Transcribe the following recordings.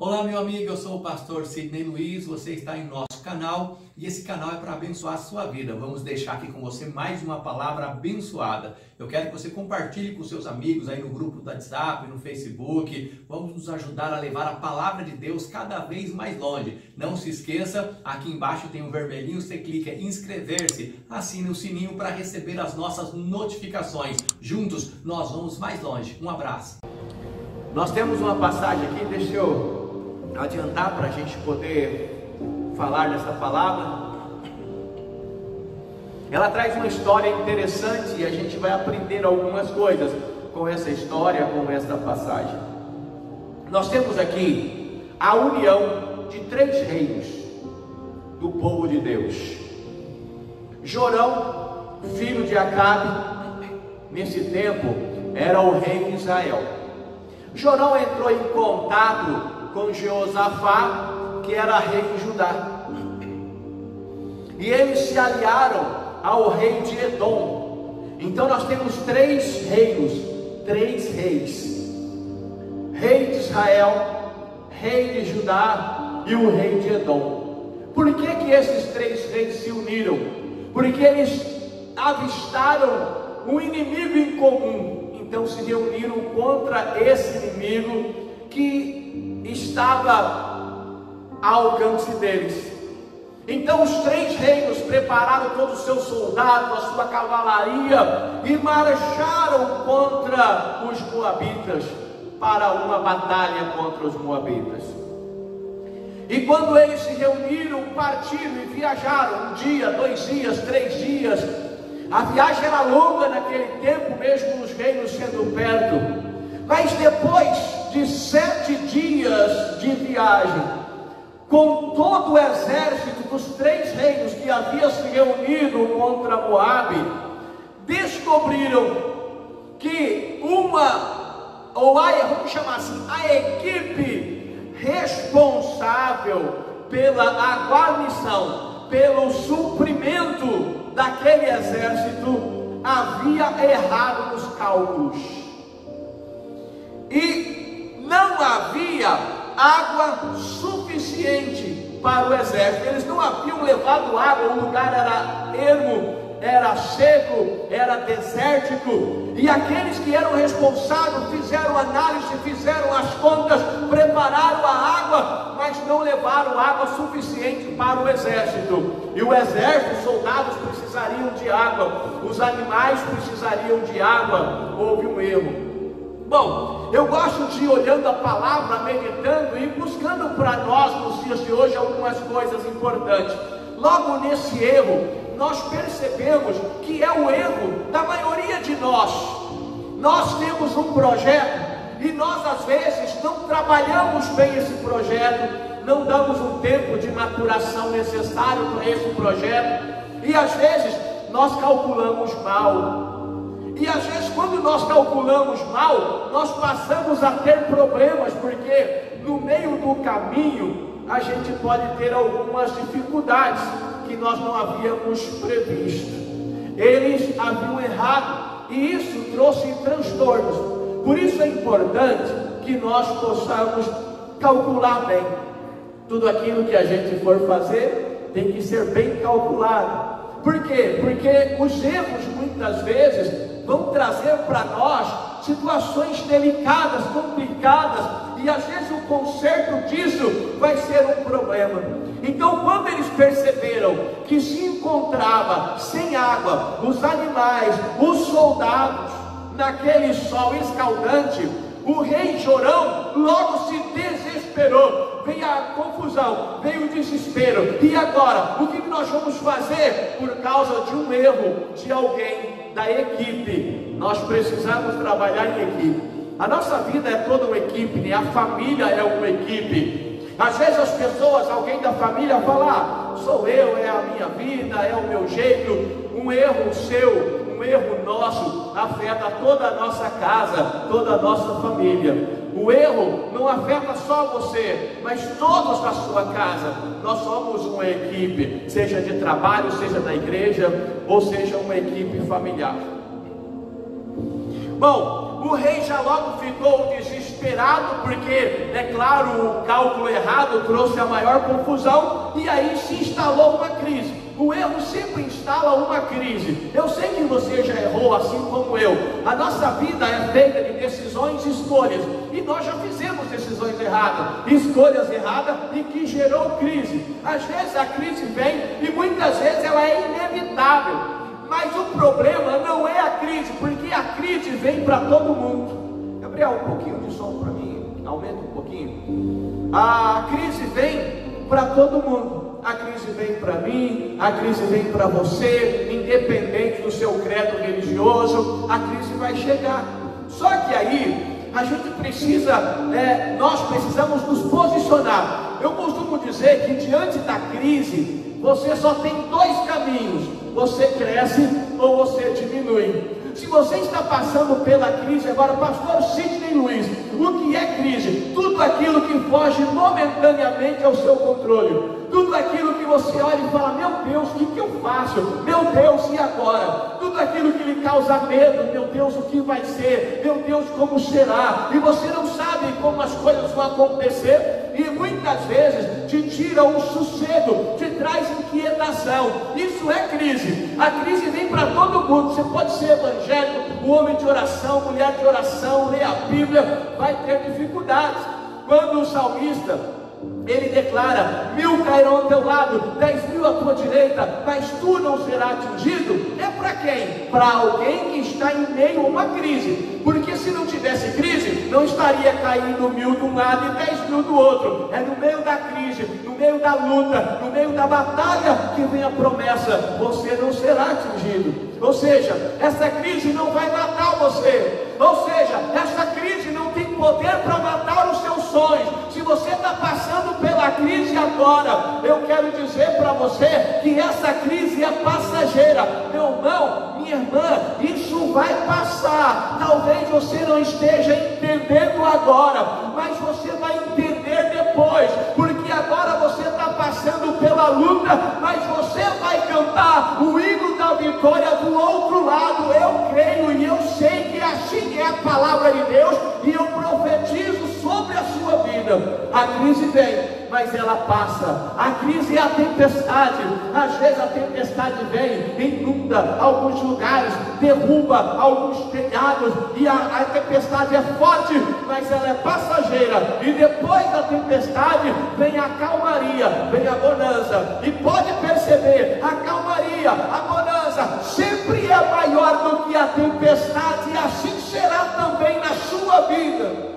Olá meu amigo, eu sou o pastor Sidney Luiz, você está em nosso canal e esse canal é para abençoar a sua vida. Vamos deixar aqui com você mais uma palavra abençoada. Eu quero que você compartilhe com seus amigos aí no grupo do WhatsApp, no Facebook. Vamos nos ajudar a levar a palavra de Deus cada vez mais longe. Não se esqueça, aqui embaixo tem um vermelhinho, você clica em inscrever-se, assine o sininho para receber as nossas notificações. Juntos nós vamos mais longe. Um abraço. Nós temos uma passagem aqui, deixa eu adiantar para a gente poder falar dessa palavra. Ela traz uma história interessante e a gente vai aprender algumas coisas com essa história, com essa passagem. Nós temos aqui a união de três reinos do povo de Deus. Jorão, filho de Acabe, nesse tempo era o rei de Israel. Jorão entrou em contato com Jeosafá, que era rei de Judá, e eles se aliaram ao rei de Edom. Então nós temos três reinos, três reis: rei de Israel, rei de Judá e o rei de Edom. Por que esses três reis se uniram? Porque eles avistaram um inimigo em comum, então se reuniram contra esse inimigo que estava ao alcance deles. Então os três reinos prepararam todos os seus soldados, a sua cavalaria, e marcharam contra os moabitas, para uma batalha contra os moabitas. E quando eles se reuniram, partiram e viajaram, um dia, 2 dias, 3 dias, a viagem era longa naquele tempo, mesmo os reinos sendo perto. Mas depois de 7 dias de viagem, com todo o exército dos três reinos que havia se reunido contra Moabe, descobriram que vamos chamar assim, a equipe responsável pela guarnição, pelo suprimento daquele exército, havia errado nos cálculos. E não havia água suficiente para o exército. Eles não haviam levado água, o lugar era ermo, era seco, era desértico. E aqueles que eram responsáveis fizeram análise, fizeram as contas, prepararam a água, mas não levaram água suficiente para o exército. E o exército, os soldados precisariam de água, os animais precisariam de água. Houve um erro. Bom, eu gosto de ir olhando a palavra, meditando e buscando para nós nos dias de hoje algumas coisas importantes. Logo nesse erro, nós percebemos que é o erro da maioria de nós. Nós temos um projeto e nós às vezes não trabalhamos bem esse projeto, não damos um tempo de maturação necessário para esse projeto, e às vezes nós calculamos mal. E às vezes quando nós calculamos mal, nós passamos a ter problemas, porque no meio do caminho a gente pode ter algumas dificuldades que nós não havíamos previsto. Eles haviam errado e isso trouxe transtornos. Por isso é importante que nós possamos calcular bem. Tudo aquilo que a gente for fazer tem que ser bem calculado. Por quê? Porque os erros muitas vezes vão trazer para nós situações delicadas, complicadas, e às vezes o conserto disso vai ser um problema. Então quando eles perceberam que se encontrava sem água, os animais, os soldados, naquele sol escaldante, o rei Jorão logo se desesperou. Veio a confusão, veio o desespero. E agora, o que nós vamos fazer? Por causa de um erro de alguém da equipe. Nós precisamos trabalhar em equipe. A nossa vida é toda uma equipe, né? A família é uma equipe. Às vezes as pessoas, alguém da família fala: sou eu, é a minha vida, é o meu jeito. Um erro seu, um erro nosso afeta toda a nossa casa, toda a nossa família. O erro não afeta só você, mas todos da sua casa. Nós somos uma equipe, seja de trabalho, seja da igreja, ou seja uma equipe familiar. Bom, o rei já logo ficou desesperado. desesperado, porque, é claro, o cálculo errado trouxe a maior confusão, e aí se instalou uma crise. O erro sempre instala uma crise. Eu sei que você já errou, assim como eu. A nossa vida é feita de decisões e escolhas, e nós já fizemos decisões erradas, escolhas erradas, e que gerou crise. Às vezes a crise vem, e muitas vezes ela é inevitável. Mas o problema não é a crise, porque a crise vem para todo mundo. Gabriel, um pouquinho de som para mim, aumenta um pouquinho. A crise vem para todo mundo. A crise vem para mim, a crise vem para você, independente do seu credo religioso, a crise vai chegar. Só que aí a gente precisa, nós precisamos nos posicionar. Eu costumo dizer que diante da crise, você só tem dois caminhos: você cresce ou você diminui. Se você está passando pela crise agora, pastor Sidney Luiz, o que é crise? Tudo aquilo que foge momentaneamente ao seu controle, tudo aquilo que você olha e fala: meu Deus, o que eu faço? Meu Deus, e agora? Tudo aquilo que lhe causa medo: meu Deus, o que vai ser? Meu Deus, como será? E você não sabe como as coisas vão acontecer, e muitas vezes te tira o sossego, te traz inquietação. Isso é crise. A crise vem para todo mundo. Você pode ser evangélico, um homem de oração, mulher de oração, ler a Bíblia, vai ter dificuldades. Quando o salmista, ele declara: 1000 cairão ao teu lado, 10.000 à tua direita, mas tu não serás atingido. É para quem? Para alguém que está em meio a uma crise. Porque se não tivesse crise, não estaria caindo 1000 de um lado e 10.000 do outro. É no meio da crise, no meio da luta, no meio da batalha que vem a promessa: você não será atingido. Ou seja, essa crise não vai matar você. Ou seja, essa crise não tem poder para matar os seus sonhos. Se você está passando pela crise agora, eu quero dizer para você que essa crise é passageira. Meu irmão, minha irmã, isso vai passar. Talvez você não esteja entendendo agora, mas você vai entender depois, porque agora você está passando pela luta, mas você vai cantar o hino da vitória do outro lado. Eu creio e eu sei que assim é a palavra de Deus, e eu profetizo sobre a sua vida. A crise vem, mas ela passa. A crise é a tempestade. Às vezes a tempestade vem, inunda alguns lugares, derruba alguns telhados, e a tempestade é forte, mas ela é passageira. E depois da tempestade vem a calmaria, vem a bonança. E pode perceber, a calmaria, a bonança sempre é maior do que a tempestade, e assim será também na sua vida.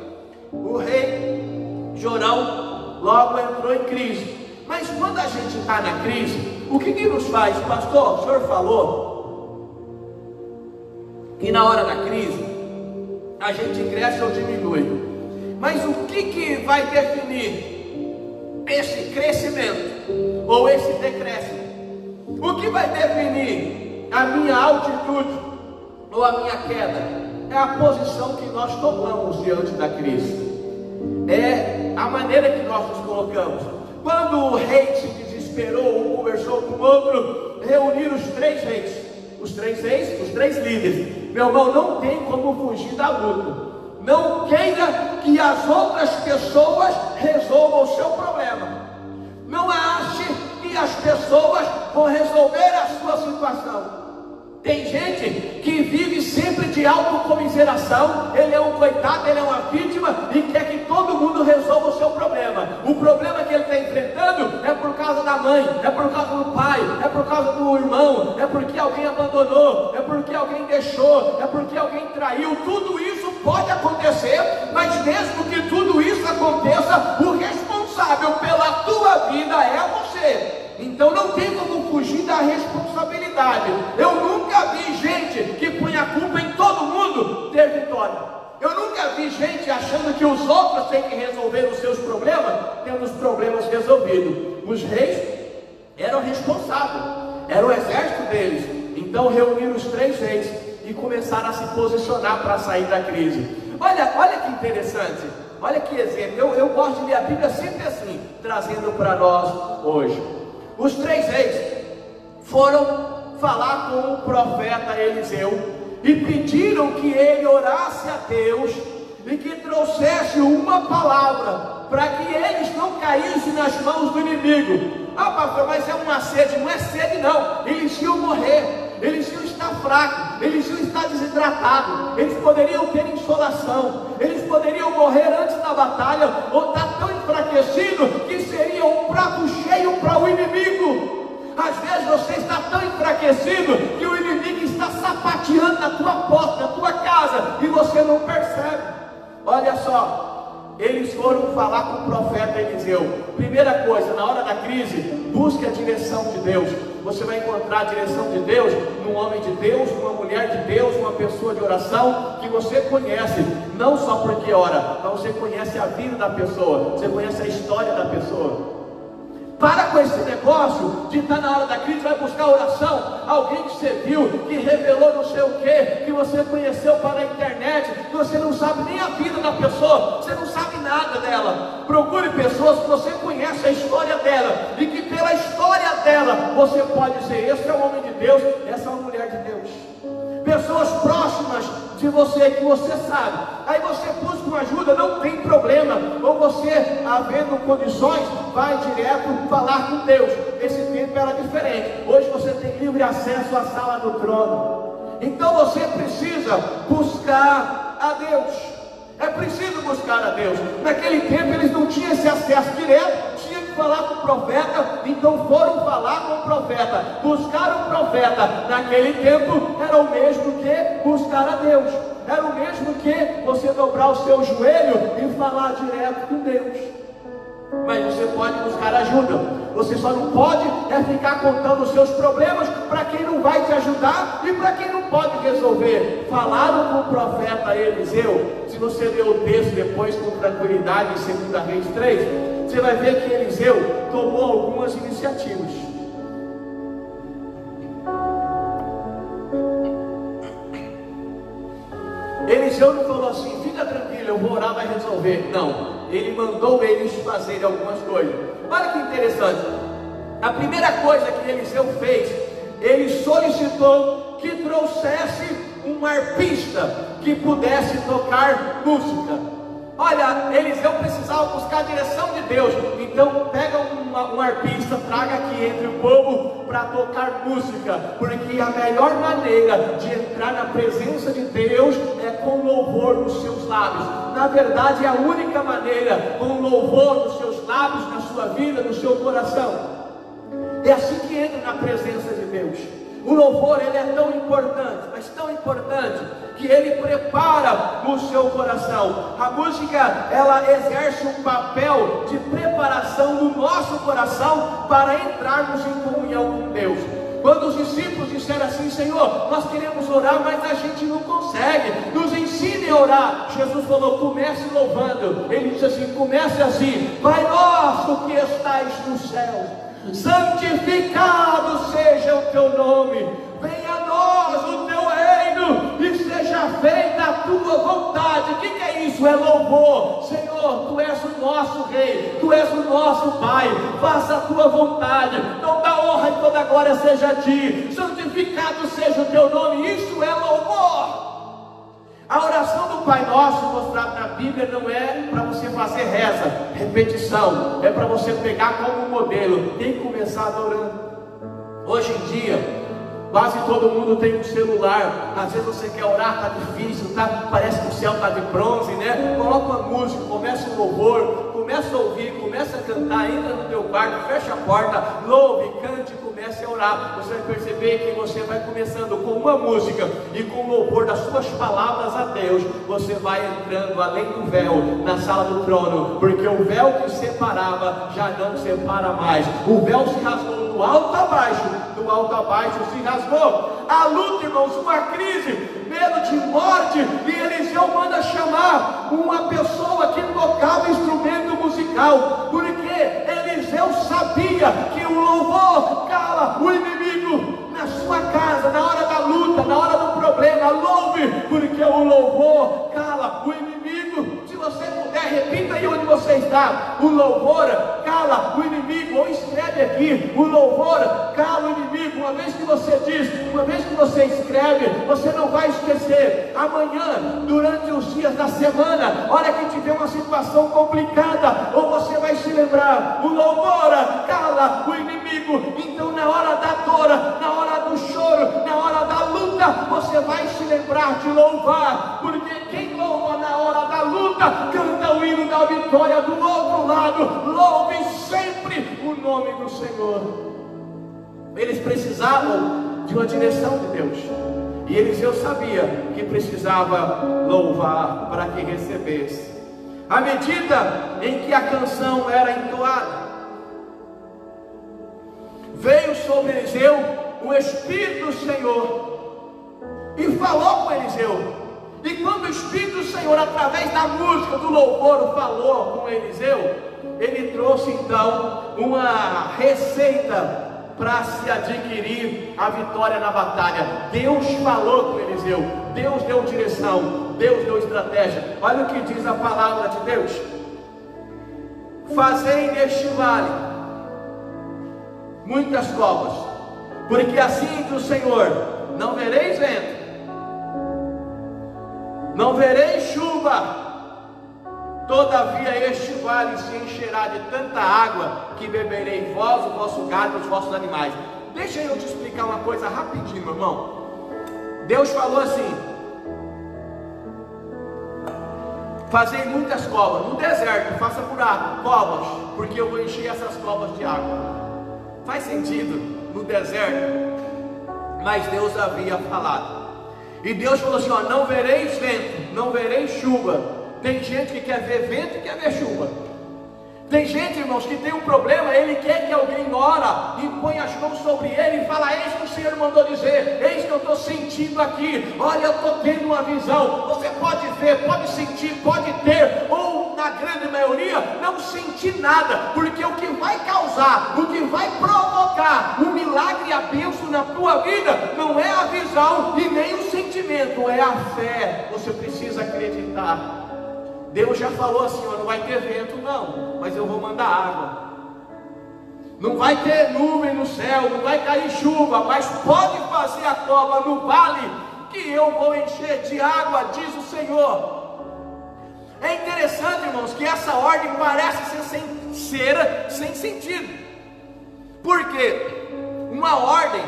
O rei Jorão logo entrou em crise. Mas quando a gente está na crise, o que nos faz? Pastor, o senhor falou que na hora da crise a gente cresce ou diminui. Mas o que vai definir esse crescimento ou esse decréscimo? O que vai definir a minha altitude ou a minha queda? É a posição que nós tomamos diante da crise. É a maneira que nós nos colocamos. Quando o rei se desesperou, um conversou com o outro, reuniram os três reis. Os três reis, os três líderes. Meu irmão, não tem como fugir da luta. Não queira que as outras pessoas resolvam o seu problema. Não ache que as pessoas vão resolver a sua situação. Tem gente que vive sempre de autocomiseração. Ele é um coitado, ele é uma vítima, e quer que todo mundo resolva o seu problema. O problema que ele está enfrentando é por causa da mãe, é por causa do pai, é por causa do irmão, é porque alguém abandonou, é porque alguém deixou, é porque alguém traiu. Tudo isso pode acontecer, mas mesmo que tudo isso aconteça, o responsável pela tua vida é você. Então não tem como fugir da responsabilidade. Eu nunca vi gente que põe a culpa em todo mundo ter vitória. Eu nunca vi gente achando que os outros têm que resolver os seus problemas, tendo os problemas resolvidos. Os reis eram responsáveis, era o exército deles. Então reuniram os três reis e começaram a se posicionar para sair da crise. Olha que interessante, olha que exemplo. Eu gosto de ler a Bíblia sempre assim, trazendo para nós hoje. Os três reis foram falar com o profeta Eliseu e pediram que ele orasse a Deus e que trouxesse uma palavra para que eles não caíssem nas mãos do inimigo. Ah, pastor, mas é uma sede. Não é sede não, eles iam morrer, eles iam estar fracos, eles iam estar desidratados, eles poderiam ter insolação, eles poderiam morrer antes da batalha, ou estar tão enfraquecido que seria um prato cheio para o inimigo. Às vezes você está tão enfraquecido que o inimigo está sapateando na tua porta, na tua casa, e você não percebe. Olha só, eles foram falar com o profeta Eliseu. Primeira coisa, na hora da crise, busque a direção de Deus. Você vai encontrar a direção de Deus num homem de Deus, numa mulher de Deus, uma pessoa de oração que você conhece, não só porque ora, mas você conhece a vida da pessoa, você conhece a história da pessoa. Para com esse negócio de estar na hora da crise, vai buscar oração. Alguém que você viu, que revelou não sei o que você conheceu pela internet, que você não sabe nem a vida da pessoa, você não sabe nada dela. Procure pessoas que você conhece a história dela, e que pela história dela, você pode dizer, esse é um homem de Deus, essa é uma mulher de Deus. Pessoas próximas de você, que você sabe, aí você busca uma ajuda, não tem problema, ou você, havendo condições, vai direto falar com Deus. Esse tempo era diferente, hoje você tem livre acesso à sala do trono, então você precisa buscar a Deus. É preciso buscar a Deus. Naquele tempo eles não tinham esse acesso direto, tinha que falar com o profeta, então foram falar com o profeta. Buscar o profeta naquele tempo era o mesmo que buscar a Deus, era o mesmo que você dobrar o seu joelho e falar direto com Deus. Mas você pode buscar ajuda, você só não pode ficar contando os seus problemas para quem não vai te ajudar e para quem não pode resolver. Falaram com o profeta Eliseu. Se você ler o texto depois com tranquilidade em 2 Reis 3, você vai ver que Eliseu tomou algumas iniciativas. Eliseu não falou assim, fica tranquilo, eu vou orar, vai resolver. Não, ele mandou eles fazerem algumas coisas. Olha que interessante. A primeira coisa que Eliseu fez, ele solicitou que trouxesse um arpista que pudesse tocar música. Olha, Eliseu precisava buscar a direção de Deus. Então pega um arpista, traga aqui entre o povo para tocar música, porque a melhor maneira de entrar na presença de Deus é com louvor nos seus lábios. Na verdade é a única maneira, com louvor nos seus lábios, na sua vida, no seu coração. É assim que entra na presença de Deus. O louvor, ele é tão importante, mas tão importante, que ele prepara o seu coração. A música, ela exerce um papel de preparação do nosso coração para entrarmos em comunhão com Deus. Quando os discípulos disseram assim, Senhor, nós queremos orar, mas a gente não consegue, nos ensine a orar. Jesus falou, comece louvando. Ele disse assim, comece assim, Pai nosso que estais nos céus, santificado seja o teu nome, venha a nós o teu reino, e seja feita a tua vontade. O que é isso? É louvor. Senhor, tu és o nosso rei, tu és o nosso Pai, faça a tua vontade, toda a honra e toda a glória seja a ti, santificado seja o teu nome. Isso é louvor. A oração do Pai Nosso mostrada na Bíblia não é para você fazer reza, repetição, é para você pegar como modelo. Tem que começar adorando. Hoje em dia, quase todo mundo tem um celular. Às vezes você quer orar, está difícil, parece que o céu está de bronze, né? Coloca uma música, começa um louvor, começa a ouvir, começa a cantar, entra no teu quarto, fecha a porta, louve, cante, comece a orar. Você vai perceber que você vai começando com uma música e com o louvor das suas palavras a Deus, você vai entrando além do véu, na sala do trono, porque o véu que separava já não separa mais. O véu se rasgou do alto a baixo, do alto a baixo se rasgou. A luta, irmãos, uma crise, medo de morte, e Eliseu manda chamar uma pessoa que tocava instrumento musical, porque Eliseu sabia que o louvor cala o inimigo. Na sua casa, na hora da luta, na hora do problema, louve, porque o louvor cala o inimigo. Se você puder, repita aí onde você está, o louvor cala o inimigo. Ou escreve aqui, o louvor cala o inimigo. Uma vez que você diz, uma vez que você escreve, você não vai esquecer. Amanhã, durante os dias da semana, hora que tiver uma situação complicada, ou você vai se lembrar, o louvor cala o inimigo. Então na hora da dor, na hora do choro, na hora da luta, você vai se lembrar de louvar, porque quem louva na hora da luta, canta o hino da vitória do outro lado. Louve sempre o nome do Senhor. Eles precisavam de uma direção de Deus, e Eliseu sabia que precisava louvar para que recebesse. À medida em que a canção era entoada, veio sobre Eliseu o Espírito do Senhor e falou com Eliseu. E quando o Espírito do Senhor, através da música, do louvor, falou com Eliseu, ele trouxe então uma receita para se adquirir a vitória na batalha. Deus falou com Eliseu, Deus deu direção, Deus deu estratégia. Olha o que diz a palavra de Deus: fazei neste vale muitas covas, porque assim diz o Senhor: não vereis vento, não vereis chuva, todavia este vale se encherá de tanta água que beberei vós, o vosso gado e os vossos animais. Deixa eu te explicar uma coisa rapidinho, meu irmão. Deus falou assim: fazei muitas covas no deserto, faça buraco, covas, porque eu vou encher essas covas de água. Faz sentido no deserto, mas Deus havia falado. E Deus falou assim: ó, não vereis vento, não vereis chuva. Tem gente que quer ver vento e quer ver chuva. Tem gente, irmãos, que tem um problema, ele quer que alguém ora e põe as mãos sobre ele e fala: eis que o Senhor mandou dizer, eis que eu estou sentindo aqui, olha, eu estou tendo uma visão. Você pode ver, pode sentir, pode ter, ou na grande maioria não sentir nada, porque o que vai causar, o que vai provocar o milagre e a bênção na tua vida não é a visão e nem o sentimento, é a fé. Você precisa acreditar. Deus já falou assim: ó, não vai ter vento não, mas eu vou mandar água. Não vai ter nuvem no céu, não vai cair chuva, mas pode fazer a cova no vale, que eu vou encher de água, diz o Senhor. É interessante, irmãos, que essa ordem parece ser sem sentido. Por quê? Uma ordem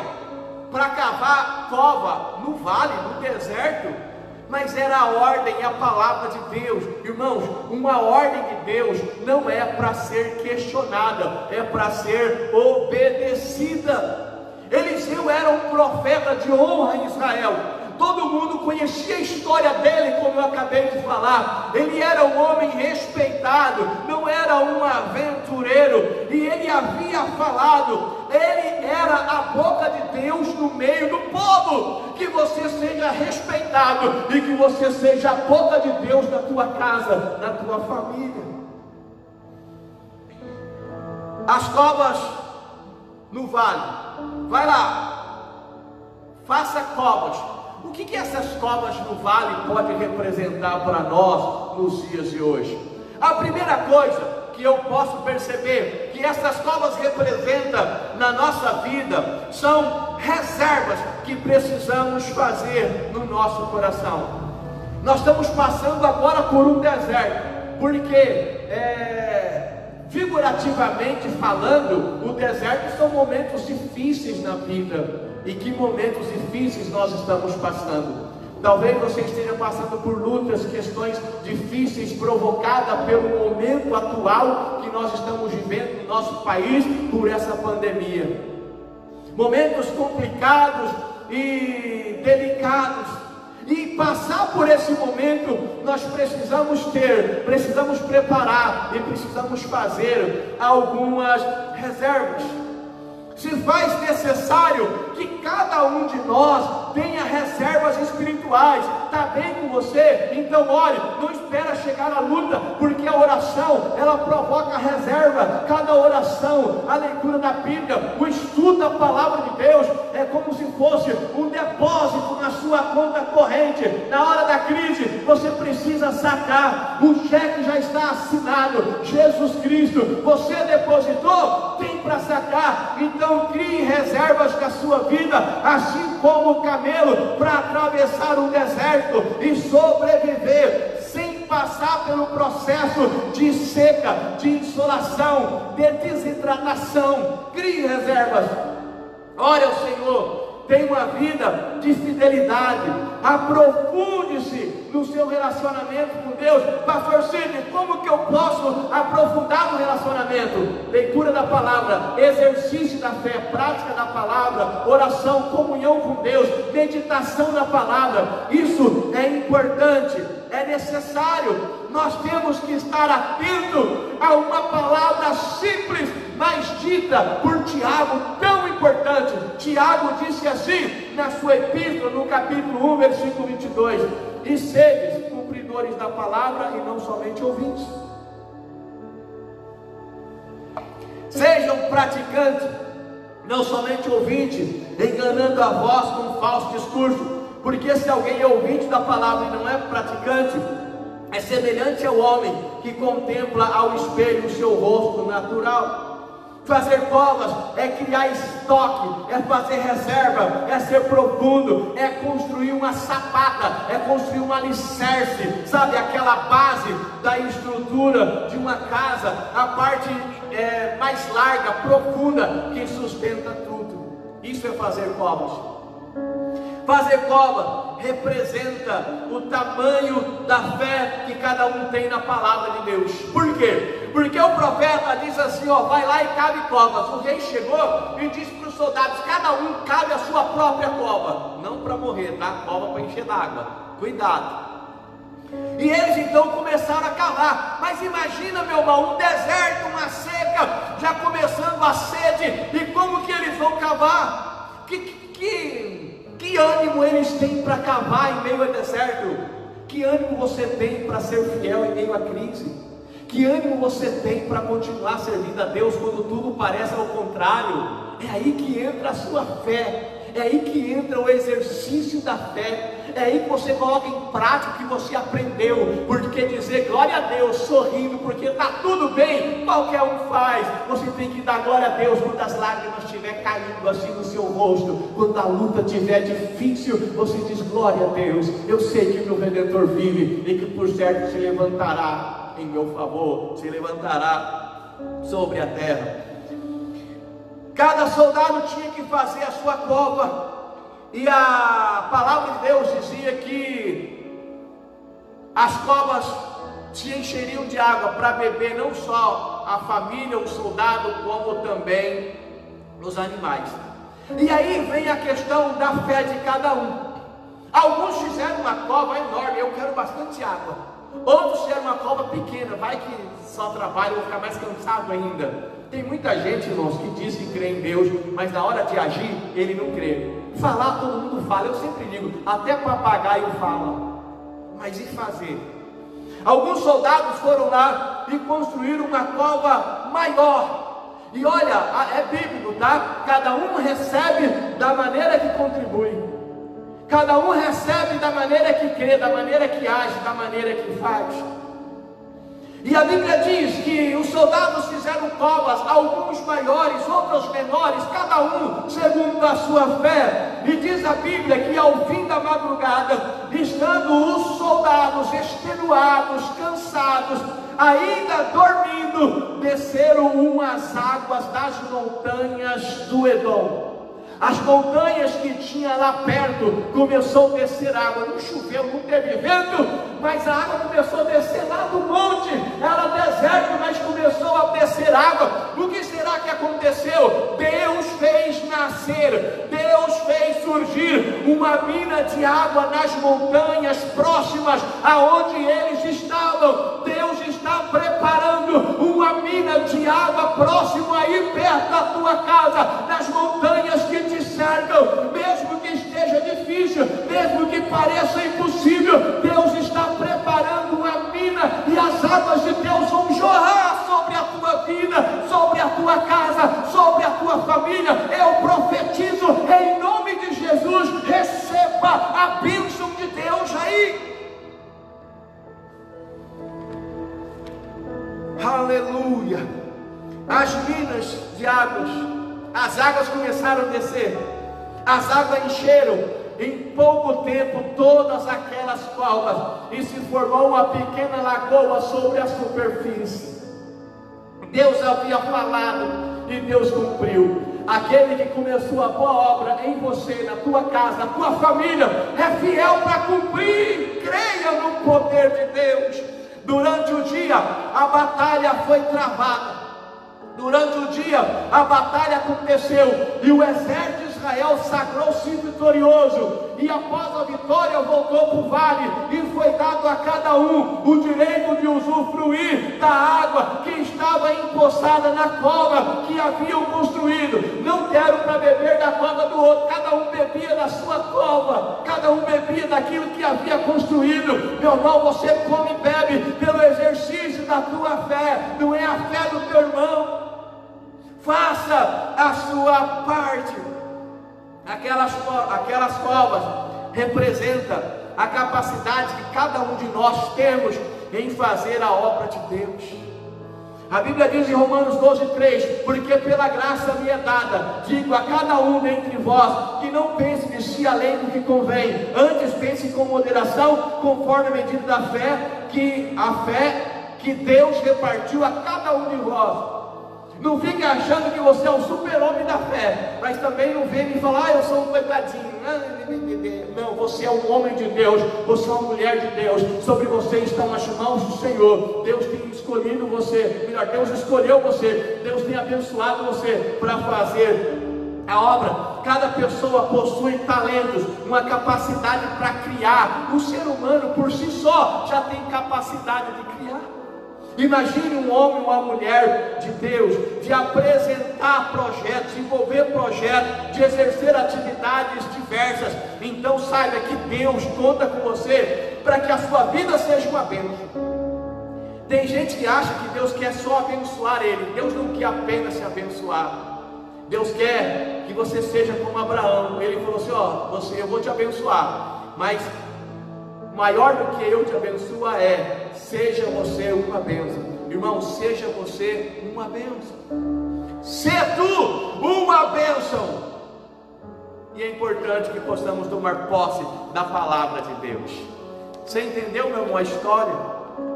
para cavar cova no vale, no deserto, mas era a ordem e a palavra de Deus. Irmãos, uma ordem de Deus não é para ser questionada, é para ser obedecida. Eliseu era um profeta de honra em Israel. Todo mundo conhecia a história dele, como eu acabei de falar. Ele era um homem respeitado, não era um aventureiro. E ele havia falado, ele era a boca de Deus no meio do povo. Que você seja respeitado e que você seja a boca de Deus na tua casa, na tua família. As covas no vale, vai lá, faça covas. O que essas covas no vale podem representar para nós nos dias de hoje? A primeira coisa que eu posso perceber que essas covas representam na nossa vida são reservas que precisamos fazer no nosso coração. Nós estamos passando agora por um deserto, porque figurativamente falando, o deserto são momentos difíceis na vida. E que momentos difíceis nós estamos passando. Talvez você esteja passando por lutas, questões difíceis provocadas pelo momento atual que nós estamos vivendo no nosso país por essa pandemia. Momentos complicados e delicados. E passar por esse momento, nós precisamos preparar e precisamos fazer algumas reservas. Se faz necessário que cada um de nós tenha reservas espirituais. está bem com você, então ore, não espera chegar a luta, porque a oração, ela provoca reserva. Cada oração, a leitura da Bíblia, o estudo da palavra de Deus, é como se fosse um depósito na sua conta corrente. Na hora da crise, você precisa sacar, o cheque já está assinado, Jesus Cristo, você depositou, tem para sacar. Então crie reservas da sua vida, assim como o camelo, para atravessar o deserto e sobreviver, sem passar pelo processo de seca, de insolação, de desidratação. Crie reservas, ore ao Senhor, tenha uma vida de fidelidade, aprofunde-se no seu relacionamento com Deus. Pastor Sidney, como que eu posso aprofundar no relacionamento? Leitura da palavra, exercício da fé, prática da palavra, oração, comunhão com Deus, meditação na palavra. Isso é importante, é necessário. Nós temos que estar atentos a uma palavra simples, mas dita por Tiago, tão importante. Tiago disse assim na sua epístola, no capítulo 1, versículo 22: e sedes cumpridores da palavra e não somente ouvintes. Sejam praticantes, não somente ouvintes, enganando a vós com um falso discurso. Porque se alguém é ouvinte da palavra e não é praticante, é semelhante ao homem que contempla ao espelho o seu rosto natural. Fazer covas é criar estoque, é fazer reserva, é ser profundo, é construir uma sapata, é construir um alicerce, sabe, aquela base da estrutura de uma casa, a parte mais larga, profunda, que sustenta tudo. Isso é fazer covas. Fazer cova representa o tamanho da fé que cada um tem na palavra de Deus. Por quê? Porque o profeta diz assim, ó, vai lá e cave covas. O rei chegou e disse para os soldados, cada um cave a sua própria cova. Não para morrer, tá? Cova para encher d'água. Cuidado. E eles então começaram a cavar. Mas imagina, meu irmão, um deserto, uma seca, já começando a sede. E como que eles vão cavar? Que ânimo eles têm para cavar em meio ao deserto? Que ânimo você tem para ser fiel em meio à crise? Que ânimo você tem para continuar servindo a Deus quando tudo parece ao contrário? É aí que entra a sua fé. É aí que entra o exercício da fé. É aí que você coloca em prática o que você aprendeu. Porque dizer glória a Deus sorrindo porque está tudo bem, qualquer um faz. Você tem que dar glória a Deus quando as lágrimas estiver caindo assim no seu rosto, quando a luta estiver difícil. Você diz glória a Deus, eu sei que meu Redentor vive e que por certo se levantará em meu favor, se levantará sobre a terra. Cada soldado tinha que fazer a sua cova, e a palavra de Deus dizia que as covas se encheriam de água para beber não só a família, o soldado, como também os animais. E aí vem a questão da fé de cada um. Alguns fizeram uma cova enorme, eu quero bastante água. Outros fizeram uma cova pequena, vai que só trabalho, eu vou ficar mais cansado ainda. Tem muita gente, irmãos, que diz que crê em Deus, mas na hora de agir, ele não crê. Falar, todo mundo fala, eu sempre digo, até papagaio fala, mas e fazer? Alguns soldados foram lá e construíram uma cova maior. E olha, é bíblico, tá? Cada um recebe da maneira que contribui. Cada um recebe da maneira que crê, da maneira que age, da maneira que faz. E a Bíblia diz que os soldados fizeram covas, alguns maiores, outros menores, cada um segundo a sua fé. E diz a Bíblia que ao fim da madrugada, estando os soldados extenuados, cansados, ainda dormindo, desceram umas águas das montanhas do Edom. As montanhas que tinha lá perto, começou a descer água. Não choveu, não teve vento, mas a água começou a descer lá do monte. Era deserto, mas começou a descer água. O que será que aconteceu? Deus fez nascer, Deus fez surgir uma mina de água nas montanhas próximas aonde eles estavam. Deus está preparando uma mina de água próximo aí perto da tua casa, nas montanhas que te cercam, mesmo que esteja difícil, mesmo que pareça impossível, Deus está preparando uma mina e as águas de Deus vão jorrar sobre a tua vida, sobre a tua casa, sobre a tua família. Eu profetizo em nome de Jesus, receba a bênção de Deus aí. Aleluia. As minas de águas, as águas começaram a descer, as águas encheram em pouco tempo todas aquelas covas e se formou uma pequena lagoa sobre a superfície. Deus havia falado e Deus cumpriu. Aquele que começou a boa obra em você, na tua casa, na tua família, é fiel para cumprir. Creia no poder de Deus. Durante o dia a batalha foi travada. Durante o dia a batalha aconteceu e o exército de Israel sagrou-se vitorioso, e após a vitória voltou para o vale e foi dado a cada um o direito de usufruir da água que estava empoçada na cova que haviam construído. Não deram para beber da cova do outro, cada um bebia da sua cova, cada um bebia daquilo que havia construído. Meu irmão, você come e bebe pelo exercício da tua fé, não é a fé do teu irmão. Faça a sua parte. Aquelas covas representam a capacidade que cada um de nós temos em fazer a obra de Deus. A Bíblia diz em Romanos 12:3: porque pela graça me é dada, digo a cada um dentre vós, que não pense de si além do que convém, antes pense com moderação, conforme a medida da fé, que Deus repartiu a cada um de vós. Não fique achando que você é um super-homem da fé, mas também não vem me falar, eu sou um coitadinho. Não, você é um homem de Deus, você é uma mulher de Deus. Sobre você estão as mãos do Senhor. Deus tem escolhido você, melhor, Deus escolheu você, Deus tem abençoado você para fazer a obra. Cada pessoa possui talentos, uma capacidade para criar. O ser humano por si só já tem capacidade de criar. Imagine um homem, uma mulher de Deus, de apresentar projetos, desenvolver projetos, de exercer atividades diversas. Então saiba que Deus conta com você para que a sua vida seja uma bênção. Tem gente que acha que Deus quer só abençoar ele. Deus não quer apenas se abençoar. Deus quer que você seja como Abraão. Ele falou assim: eu vou te abençoar, mas maior do que eu te abençoa seja você uma bênção. Irmão, seja você uma bênção. Ser tu uma bênção. E é importante que possamos tomar posse da palavra de Deus. Você entendeu, meu irmão, a história?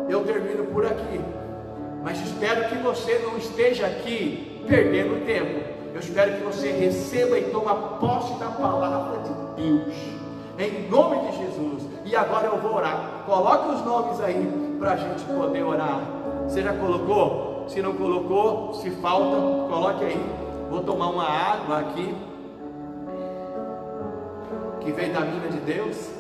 Eu termino por aqui, mas espero que você não esteja aqui perdendo tempo. Eu espero que você receba e tome posse da palavra de Deus, em nome de Jesus. E agora eu vou orar. Coloque os nomes aí para a gente poder orar. Você já colocou? Se não colocou, se falta, coloque aí. Vou tomar uma água aqui que veio da mina de Deus,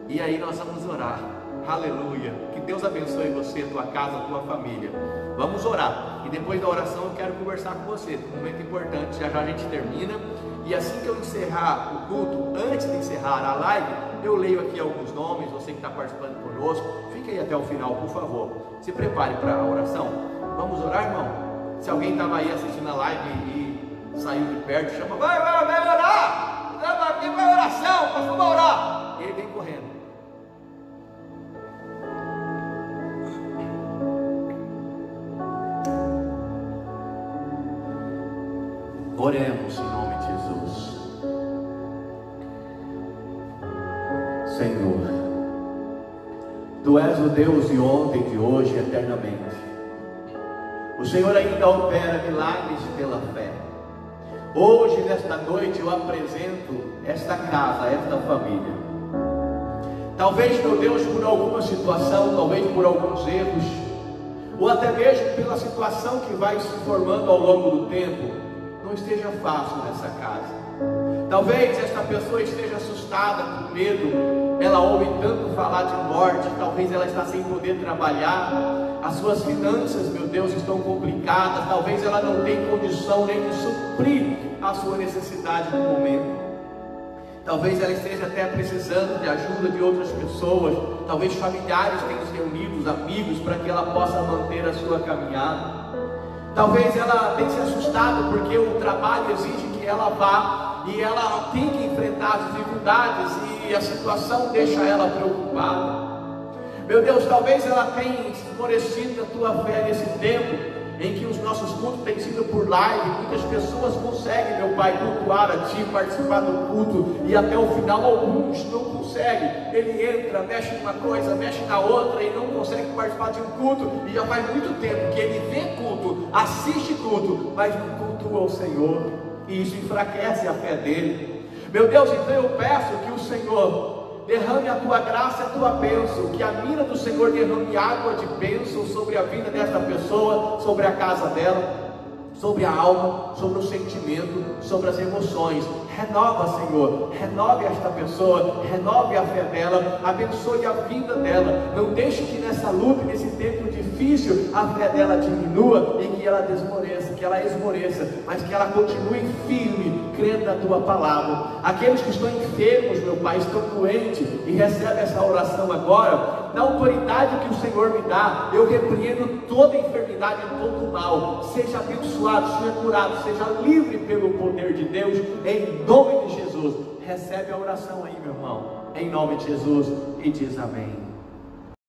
e aí nós vamos orar. Aleluia. Que Deus abençoe você, tua casa, tua família. Vamos orar. E depois da oração eu quero conversar com você. Um momento importante. Já já a gente termina. E assim que eu encerrar o culto, antes de encerrar a live, eu leio aqui alguns nomes. Você que está participando conosco, fique aí até o final, por favor. Se prepare para a oração. Vamos orar, irmão? Se alguém estava aí assistindo a live e saiu de perto, chama: vai orar! Leva aqui para a oração, vamos orar. E ele vem correndo. Oremos em nome de Jesus. Senhor, Tu és o Deus de ontem, de hoje e eternamente. O Senhor ainda opera milagres pela fé. Hoje, nesta noite, eu apresento esta casa, esta família. Talvez, meu Deus, por alguma situação, talvez por alguns erros, ou até mesmo pela situação que vai se formando ao longo do tempo, não esteja fácil nessa casa. Talvez esta pessoa esteja assustada, com medo. Ela ouve tanto falar de morte. Talvez ela está sem poder trabalhar. As suas finanças, meu Deus, estão complicadas. Talvez ela não tenha condição nem de suprir a sua necessidade no momento. Talvez ela esteja até precisando de ajuda de outras pessoas, talvez familiares tenham se reunido, amigos, para que ela possa manter a sua caminhada. Talvez ela tenha se assustado porque o trabalho exige que ela vá e ela tem que enfrentar as dificuldades e a situação deixa ela preocupada. Meu Deus, talvez ela tenha esmorecido a tua fé nesse tempo em que os nossos cultos têm sido por live. Muitas pessoas conseguem, meu Pai, cultuar a Ti, participar do culto, e até o final alguns não conseguem. Ele entra, mexe numa coisa, mexe na outra e não consegue participar de um culto, e já faz muito tempo que ele vê culto, assiste culto, mas não cultua o Senhor, e isso enfraquece a fé dele. Meu Deus, então eu peço que o Senhor derrame a tua graça e a tua bênção, que a mira do Senhor derrame água de bênção sobre a vida desta pessoa, sobre a casa dela, sobre a alma, sobre o sentimento, sobre as emoções. Renova, Senhor, renove esta pessoa, renove a fé dela, abençoe a vida dela. Não deixe que nessa luta, nesse tempo difícil, a fé dela diminua e que ela desmoreça, que ela esmoreça, mas que ela continue firme, crendo na tua palavra. Aqueles que estão enfermos, meu Pai, estão doentes e recebem essa oração agora, na autoridade que o Senhor me dá, eu repreendo toda enfermidade e todo mal. Seja abençoado, seja curado, seja livre pelo poder de Deus, em nome de Jesus. Recebe a oração aí, meu irmão, em nome de Jesus, e diz amém.